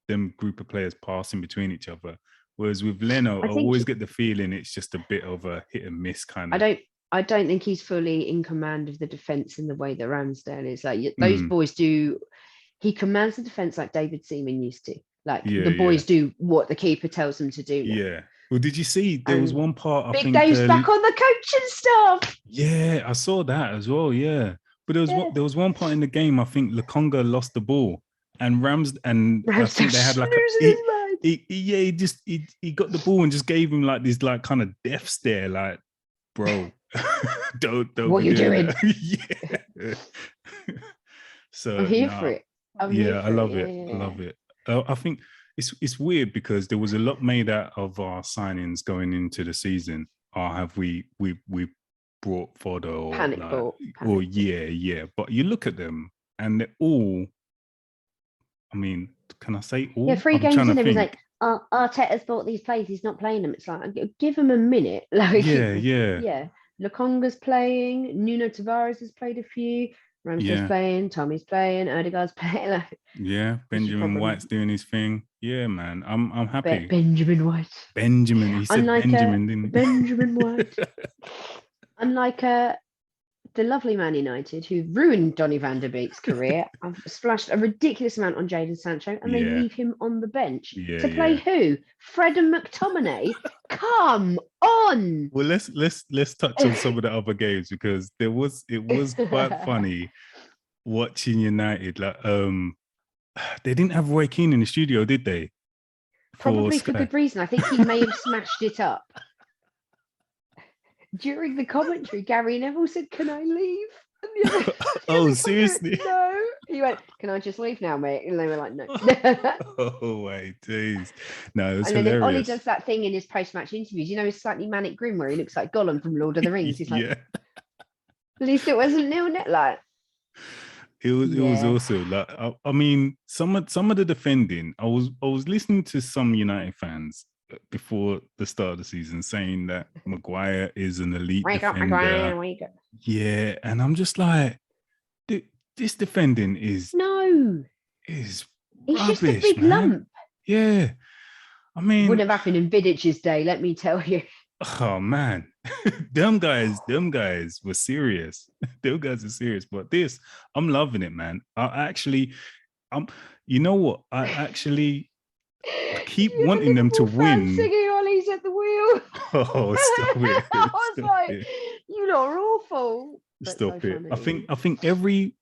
them group of players passing between each other. Whereas with Leno, I always get the feeling it's just a bit of a hit and miss kind of.
I don't think he's fully in command of the defense in the way that Ramsdale is. Like those boys do. He commands the defense like David Seaman used to. Like the boys do what the keeper tells them to do now.
Yeah. Well, did you see there was one part?
Big Dave's back on the coaching staff.
Yeah, I saw that as well. Yeah, but there was one part in the game. I think Lukonga lost the ball, and I think they had like he got the ball and just gave him like this like kind of death stare, like, bro, don't. What are you doing? Yeah. So
I'm here for it.
I love it. I love it. I think it's weird because there was a lot made out of our signings going into the season. Or have we brought fodder or
panic
like,
ball?
Or yeah. But you look at them and they're all. I mean, can I say all?
Yeah, 3 games in, it was like, Arteta's bought these players. He's not playing them. It's like, give him a minute. Like, yeah. Lukonga's playing. Nuno Tavares has played a few. Ramsdale's playing, Tommy's playing, Odegaard's playing. Like,
Benjamin White's doing his thing. Yeah, man, I'm happy.
Benjamin White.
He said Benjamin, didn't he?
Benjamin White. Unlike the lovely Man United, who ruined Donny van der Beek's career, I've splashed a ridiculous amount on Jadon Sancho, and they leave him on the bench to play who? Fred and McTominay? Come on!
Well, let's touch on some of the other games because it was quite funny watching United. Like, they didn't have Roy Keane in the studio, did they?
Probably for good reason. I think he may have smashed it up. During the commentary, Gary Neville said, "Can I leave?"
Oh, seriously?
No. He went, "Can I just leave now, mate?" And they were like, "No."
Oh, wait, jeez. No, it was
and
hilarious.
then Ollie does that thing in his post-match interviews. You know, his slightly manic grin where he looks like Gollum from Lord of the Rings. He's like, at least it wasn't 0-0. Like,
it was also like, I mean, some of the defending. I was listening to some United fans before the start of the season saying that Maguire is an elite defender.
Maguire,
yeah, and I'm just like, this defending is
he's
rubbish,
just a big lump.
Yeah, I mean,
wouldn't have happened in Vidic's day, let me tell you.
Oh man, them guys were serious. Them guys are serious, but this, I'm loving it, man. You know what? I keep wanting them to win.
Singing Ollie's at the wheel.
Oh, stop it!
I was like, you lot are awful.
Stop it! I think every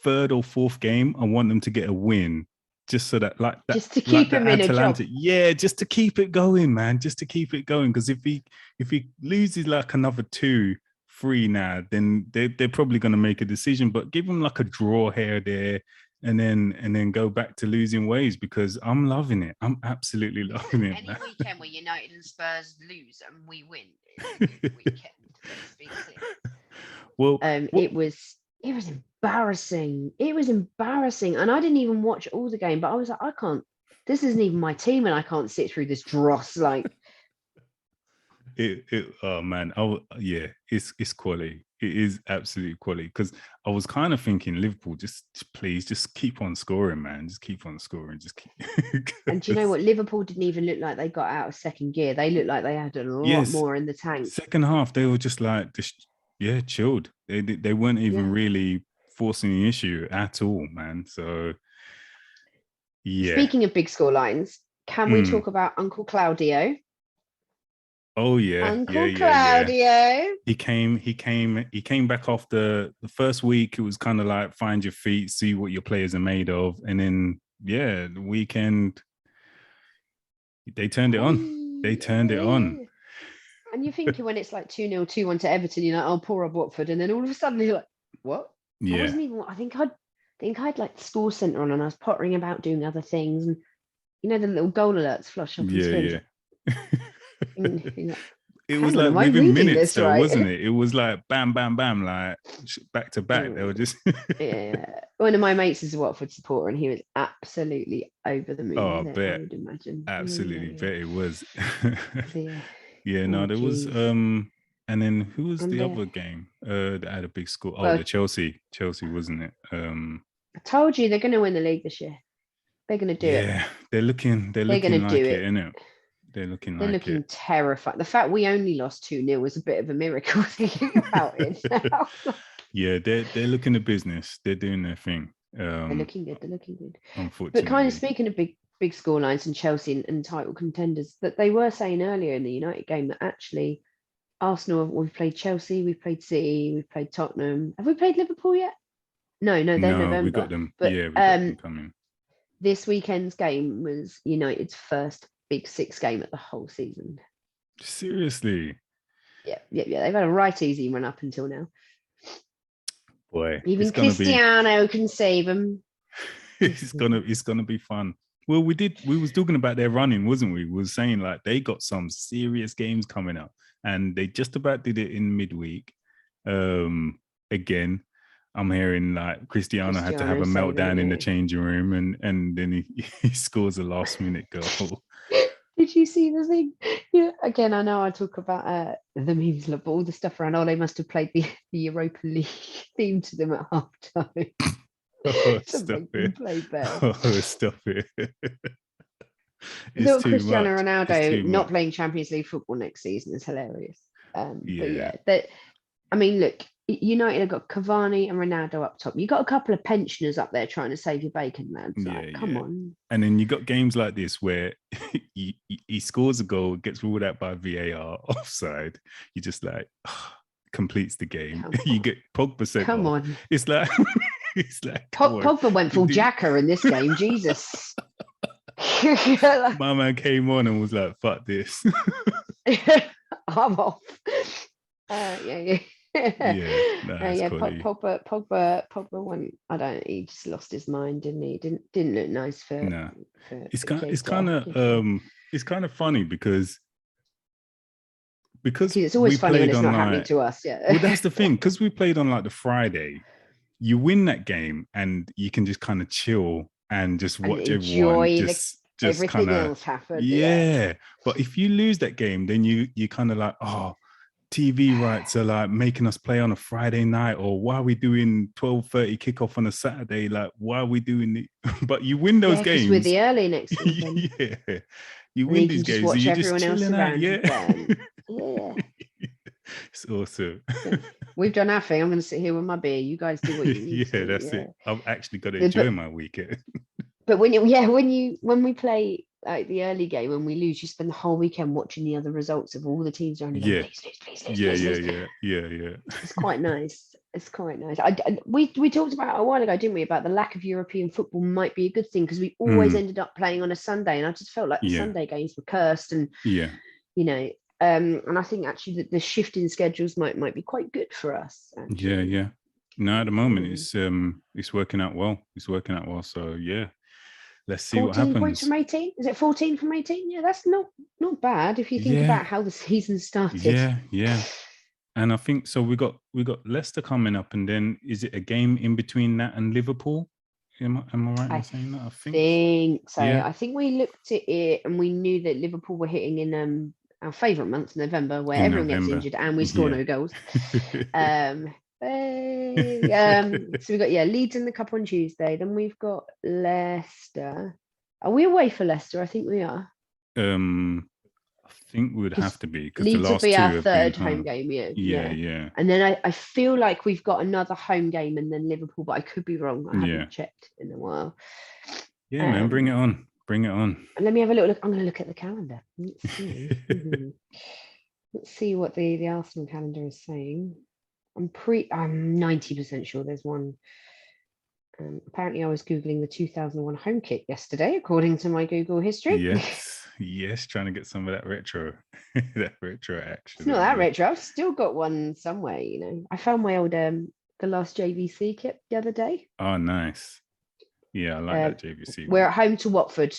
3rd or 4th game, I want them to get a win, just so that
just to keep him in a job.
Yeah, just to keep it going, man. Just to keep it going, because if he loses like another 2-3 now, then they're probably going to make a decision. But give him like a draw here, there. And then go back to losing ways, because I'm loving it. I'm absolutely loving it.
Any weekend where United and Spurs lose and we win is a good weekend. Let's be clear.
Well,
it was embarrassing. It was embarrassing, and I didn't even watch all the game. But I was like, I can't. This isn't even my team, and I can't sit through this dross. Like,
oh man, it's quality. It is absolute quality, because I was kind of thinking Liverpool, please just keep on scoring, man. Just keep on scoring. Just keep.
And do you know what? Liverpool didn't even look like they got out of second gear. They looked like they had a lot more in the tank.
Second half, they were just like, chilled. They weren't even really forcing the issue at all, man. So, yeah.
Speaking of big score lines, can we talk about Uncle Claudio?
Oh yeah,
Uncle Claudio.
Yeah. He came back off the first week. It was kind of like find your feet, see what your players are made of, and then the weekend they turned it on. They turned it on.
And you're thinking when it's like 2-0, 2-1 to Everton, you're like, oh, poor old Watford, and then all of a sudden you're like, what?
Yeah.
I wasn't even. I think I'd like the score centre on, and I was pottering about doing other things, and you know the little goal alerts flush up.
Yeah. It was like within minutes, though, wasn't it? It was like bam, bam, bam, like back to back. They were just
yeah. One of my mates is a Watford supporter, and he was absolutely over the moon.
Oh, I
with it,
bet.
I would imagine.
Absolutely, bet it was.
Yeah.
Yeah, no, there was. And then who was the other game that had a big score? Oh, the Chelsea, wasn't it?
I told you they're going to win the league this year. They're going to do it.
Yeah, they're looking like it, innit? They're looking
terrified. The fact we only lost 2-0 was a bit of a miracle thinking about it now.
Yeah, they're looking at business. They're doing their thing.
They're looking good.
Unfortunately.
But kind of speaking of big score lines and Chelsea and title contenders, that they were saying earlier in the United game that actually Arsenal, we've played Chelsea, we've played City, we've played Tottenham. Have we played Liverpool yet? No, they're November.
We got them.
But,
we got them coming.
This weekend's game was United's first Big Six game of the whole season.
Seriously?
Yeah. They've had a right easy run up until now.
Boy,
even Cristiano can save them.
It's gonna be fun. Well, we was talking about their running, wasn't we? We were saying like they got some serious games coming up, and they just about did it in midweek. Again, I'm hearing like Cristiano had to have a meltdown in the changing room, and then he scores a last minute goal.
Did you see the thing? Yeah. Again, I know I talk about the memes, but all the stuff around. Oh, they must have played the Europa League theme to them at halftime.
Oh, stop it!
Play better.
Oh, stop it!
Little Cristiano Ronaldo not playing Champions League football next season is hilarious. But yeah, I mean, look, United have got Cavani and Ronaldo up top. You got a couple of pensioners up there trying to save your bacon, lads. Come on.
And then you got games like this where he scores a goal, gets ruled out by VAR, offside. You just like completes the game. You get Pogba sent
Come
off.
on.
It's like
Pogba went full jacker in this game. Jesus.
My man came on and was like, "Fuck this."
I'm off. Yeah. Pogba went. He just lost his mind, didn't he? Didn't look nice for.
No, it's kind of funny because
it's always funny when it's not happening to us. Yeah,
well, that's the thing, because we played on like the Friday. You win that game and you can just kind of chill and just watch everyone just
everything
kind of
else happen.
Yeah, but if you lose that game, then you kind of like, TV rights are like making us play on a Friday night, or why are we doing 12:30 kickoff on a Saturday? Like, why are we doing it? But you win those games.
With the early next season.
Yeah, you win these games. And you're just chilling out.
Yeah.
It's awesome.
We've done our thing. I'm going to sit here with my beer. You guys do what you need.
That's it. I've actually got to enjoy my weekend.
But when we play like the early game and we lose, you spend the whole weekend watching the other results of all the teams around you. Please.
Yeah.
It's quite nice. We talked about a while ago, didn't we, about the lack of European football might be a good thing, because we always ended up playing on a Sunday, and I just felt like the Sunday games were cursed, and and I think actually that the shift in schedules might be quite good for us. Actually.
Yeah. No, at the moment it's working out well. So yeah. Let's see what happens.
14 points from 18? Is it 14 from 18? Yeah, that's not bad if you think about how the season started.
Yeah. And I think so. We got Leicester coming up, and then is it a game in between that and Liverpool? Am I right in saying that? I think
so. Yeah. I think we looked at it and we knew that Liverpool were hitting in our favourite month, November, where everyone gets injured and we score no goals. So we've got Leeds in the cup on Tuesday. Then we've got Leicester. Are we away for Leicester? I think we are.
I think we would have to be, because
Leeds
the last
will be
two
our third home game. Yeah. And then I feel like we've got another home game and then Liverpool, but I could be wrong. I haven't checked in a while.
Yeah, man, bring it on.
Let me have a little look. I'm going to look at the calendar. Let's see. Let's see what the Arsenal calendar is saying. I'm 90% sure there's one. Apparently, I was Googling the 2001 home kit yesterday, according to my Google history.
Yes, trying to get some of that retro, action.
It's not that retro. I've still got one somewhere. I found my old the last JVC kit the other day.
Oh, nice. Yeah, I like that JVC.
We're at home to Watford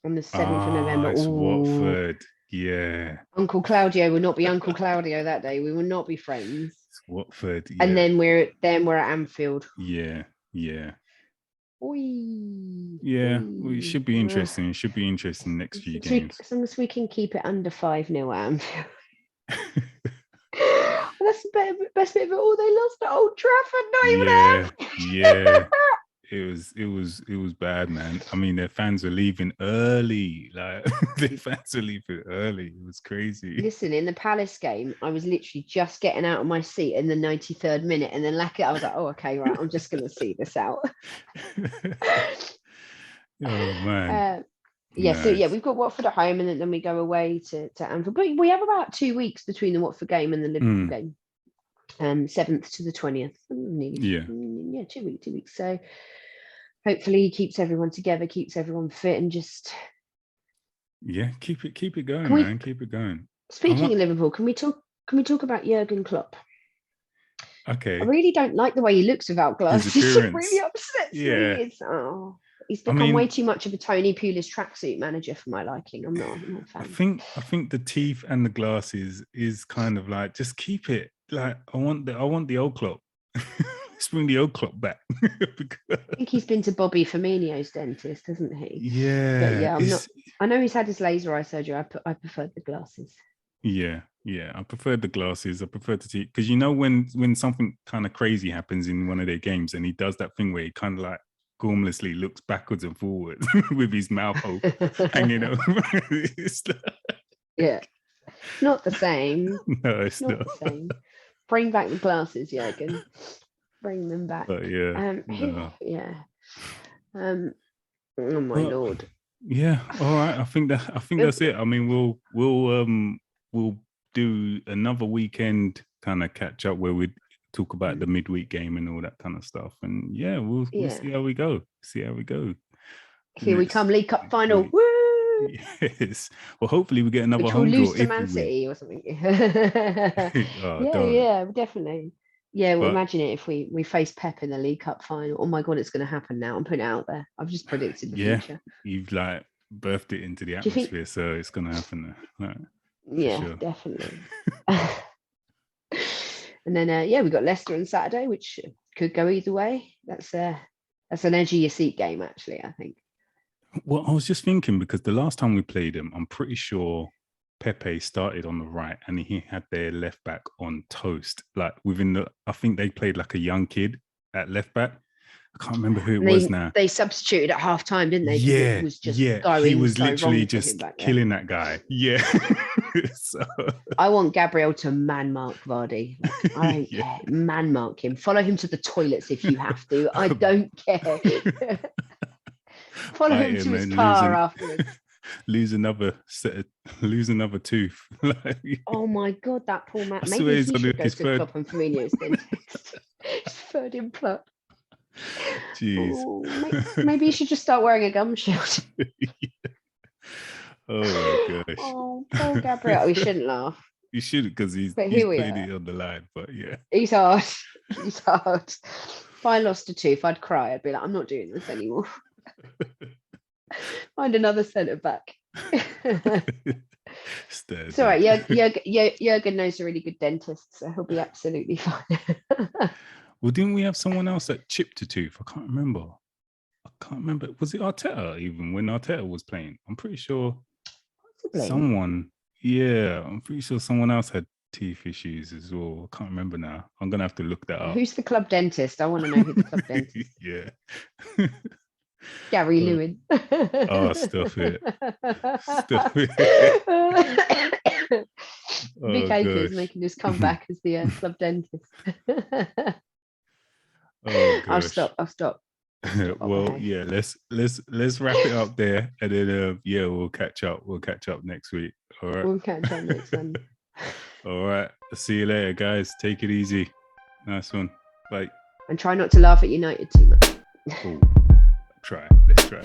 on the 7th of November.
It's Watford. Yeah.
Uncle Claudio will not be Uncle Claudio that day. We will not be friends.
It's Watford. Yeah.
And then we're at Anfield.
Yeah.
Oy,
Yeah.
oy.
Well, it should be interesting. It should be interesting next few games.
As long as we can keep it under 5-0 at Anfield. That's the best bit of it all. They lost at Old Trafford. Not even
yeah. It was bad, man. I mean, their fans were leaving early. Like their fans were leaving early. It was crazy.
Listen, in the Palace game, I was literally just getting out of my seat in the 93rd minute, and then I was like, "Oh, okay, right. I'm just going to see this out."
Oh man.
Yeah, so we've got Watford at home, and then we go away to Anfield. But we have about 2 weeks between the Watford game and the Liverpool game. 7th to the 20th.
Yeah.
2 weeks. So hopefully he keeps everyone together, keeps everyone fit, and just
keep it going, man. Keep it going.
Speaking of Liverpool, can we talk about Jurgen Klopp?
Okay.
I really don't like the way he looks without glasses. It really upsets me. He's become way too much of a Tony Pulis tracksuit manager for my liking. I'm not a fan.
I think the teeth and the glasses is kind of like, just keep it. Like I want the old Klopp. Let's bring the old Klopp back.
I think he's been to Bobby Firmino's dentist, hasn't he?
Yeah.
But yeah, I know he's had his laser eye surgery. I preferred the glasses.
Yeah, I preferred the glasses. I preferred to see, because when something kind of crazy happens in one of their games, and he does that thing where he kind of like gormlessly looks backwards and forwards with his mouth open, hanging over.
Yeah, not the same.
No, it's not
the same. Bring back the glasses, Jurgen. Bring them back.
But yeah,
oh my lord.
Yeah. All right. I think that's it. I mean, we'll do another weekend kind of catch up where we talk about the midweek game and all that kind of stuff. And we'll see how we go.
Here we come, League Cup final. Woo!
Yes. Well, hopefully we get another
Which
home
we'll
draw
lose to Man City or something. Definitely. Yeah, well, imagine it if we face Pep in the League Cup final. Oh my God, it's going to happen now. I'm putting it out there. I've just predicted the future.
You've like birthed it into the atmosphere, so it's going to happen. Sure.
Definitely. And then we got Leicester on Saturday, which could go either way. That's an edge of your seat game, actually, I think.
Well, I was just thinking, because the last time we played him, I'm pretty sure Pepe started on the right and he had their left back on toast. Like I think they played like a young kid at left back. I can't remember who it was now.
They substituted at half time, didn't they?
Yeah,
it was just
he was literally just killing that guy. Yeah. So
I want Gabriel to man mark Vardy. Like, I don't care. Man mark him. Follow him to the toilets if you have to. I don't care. Follow him to his car afterwards.
Lose another tooth.
Oh my God, that poor man. Maybe he should go to Klopp and Firmino's dentist. His third implant.
Jeez.
Oh, maybe you should just start wearing a gum shield.
Oh my gosh.
Oh, poor Gabriel. We shouldn't laugh.
You should, because he's putting it on the line. But yeah,
he's hard. If I lost a tooth, I'd cry. I'd be like, I'm not doing this anymore. Find another centre back. It's all right. Jurgen knows a really good dentist, so he'll be absolutely fine.
Well, didn't we have someone else that chipped a tooth? I can't remember. Was it Arteta even when Arteta was playing? I'm pretty sure someone. Yeah, I'm pretty sure someone else had teeth issues as well. I can't remember now. I'm gonna have to look that up.
Who's the club dentist? I want to know who the club dentist is.
Yeah.
Gary Lewin.
Oh, stop it.
Vic Akers making his comeback as the club dentist.
Oh,
I'll stop.
Well, yeah, let's wrap it up there, and then we'll catch up next week. All right,
we'll catch up next one.
All right, see you later, guys. Take it easy. Nice one. Bye.
And try not to laugh at United too much.
Let's try.